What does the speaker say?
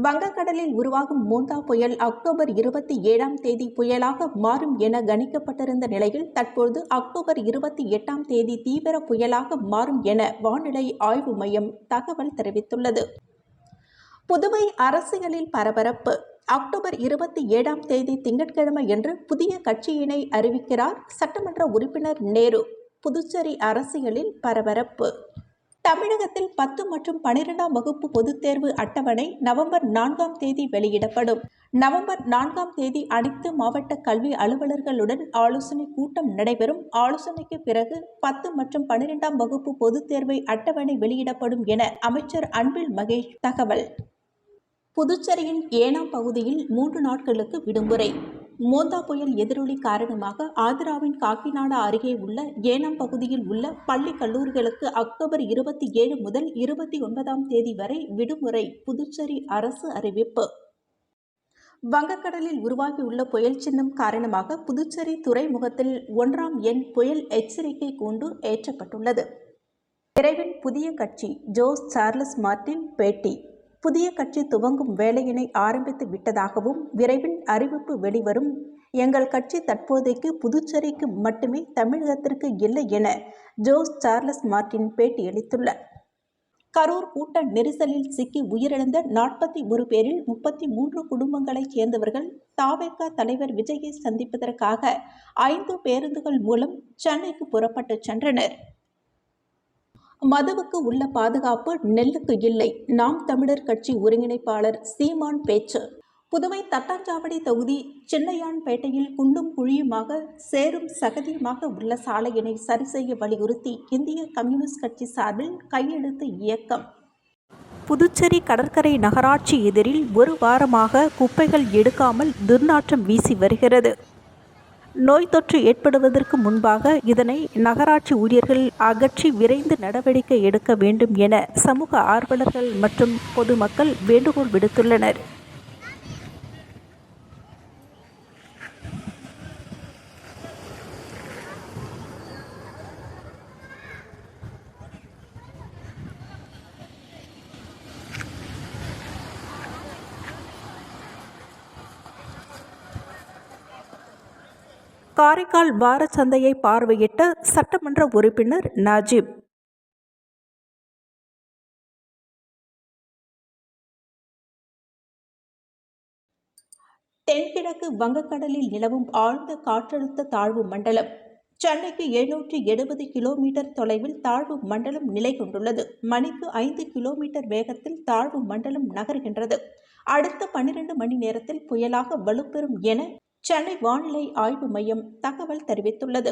வங்கக்கடலில் உருவாகும் மோந்தா புயல் அக்டோபர் 27ஆம் தேதி புயலாக மாறும் என கணிக்கப்பட்டிருந்த நிலையில் தற்போது அக்டோபர் 28ஆம் தேதி தீவிர புயலாக மாறும் என வானிலை ஆய்வு மையம் தகவல் தெரிவித்துள்ளது. புதுவை அரசியலில் பரபரப்பு. அக்டோபர் 27ஆம் தேதி திங்கட்கிழமை என்று புதிய கட்சியினை அறிவிக்கிறார் சட்டமன்ற உறுப்பினர் நேரு. புதுச்சேரி அரசியலில் பரபரப்பு. தமிழகத்தில் 10 மற்றும் 12ஆம் வகுப்பு பொதுத் தேர்வு அட்டவணை நவம்பர் 4ஆம் தேதி வெளியிடப்படும். நவம்பர் 4ஆம் தேதி அனைத்து மாவட்ட கல்வி அலுவலர்களுடன் ஆலோசனை கூட்டம் நடைபெறும். ஆலோசனைக்கு பிறகு 10 மற்றும் 12ஆம் வகுப்பு பொதுத் தேர்வை அட்டவணை வெளியிடப்படும் என அமைச்சர் அன்பில் மகேஷ் தகவல். புதுச்சேரியின் ஏனாம் பகுதியில் 3 நாட்களுக்கு விடுமுறை. மோந்தா புயல் எதிரொலி காரணமாக ஆந்திராவின் காக்கிநாடா அருகே உள்ள ஏனாம் பகுதியில் உள்ள பள்ளி கல்லூரிகளுக்கு அக்டோபர் 27 முதல் 29ஆம் தேதி வரை விடுமுறை புதுச்சேரி அரசு அறிவிப்பு. வங்கக்கடலில் உருவாகியுள்ள புயல் சின்னம் காரணமாக புதுச்சேரி துறைமுகத்தில் 1ஆம் எண் புயல் எச்சரிக்கை கூண்டு ஏற்றப்பட்டுள்ளது. விரைவில் புதிய கட்சி ஜோஸ் சார்லஸ் மார்டின் பேட்டி. புதிய கட்சி துவங்கும் வேலையினை ஆரம்பித்து விட்டதாகவும் விரைவில் அறிவிப்பு வெளிவரும். எங்கள் கட்சி தற்போதைக்கு புதுச்சேரிக்கு மட்டுமே, தமிழகத்திற்கு இல்லை என ஜோஸ் சார்லஸ் மார்டின் பேட்டியளித்துள்ளார். கரூர் கூட்ட நெரிசலில் சிக்கி உயிரிழந்த 41 பேரில் 33 குடும்பங்களைச் சேர்ந்தவர்கள் தவேக தலைவர் விஜயை சந்திப்பதற்காக 5 பேருந்துகள் மூலம் சென்னைக்கு புறப்பட்டு சென்றனர். மதுவுக்கு உள்ள பாதுகாப்பு நெல்லுக்கு இல்லை. நாம் தமிழர் கட்சி ஒருங்கிணைப்பாளர் சீமான் பேச்சு. புதுவை தட்டாஞ்சாவடி தொகுதி சின்னையான்பேட்டையில் குண்டும் குழியுமாக சேரும் சகதியுமாக உள்ள சாலையினை சரி செய்ய வலியுறுத்தி இந்திய கம்யூனிஸ்ட் கட்சி சார்பில் கையெழுத்து இயக்கம். புதுச்சேரி கடற்கரை நகராட்சி எதிரில் ஒரு வாரமாக குப்பைகள் எடுக்காமல் துர்நாற்றம் வீசி வருகிறது. நோய் தொற்று ஏற்படுவதற்கு முன்பாக இதனை நகராட்சி ஊழியர்கள் அகற்றி விரைந்து நடவடிக்கை எடுக்க வேண்டும் என சமூக ஆர்வலர்கள் மற்றும் பொதுமக்கள் வேண்டுகோள் விடுத்துள்ளனர். காரைக்கால் வார சந்தையை பார்வையிட்ட சட்டமன்ற உறுப்பினர் நஜீப். தென்கிழக்கு வங்கக்கடலில் நிலவும் ஆழ்ந்த காற்றழுத்த தாழ்வு மண்டலம். சென்னைக்கு 770 கிலோமீட்டர் தொலைவில் தாழ்வு மண்டலம் நிலை கொண்டுள்ளது. மணிக்கு 5 கிலோமீட்டர் வேகத்தில் தாழ்வு மண்டலம் நகர்கின்றது. அடுத்த 12 மணி நேரத்தில் புயலாக வலுப்பெறும் என சென்னை வானிலை ஆய்வு மையம் தகவல் தெரிவித்துள்ளது.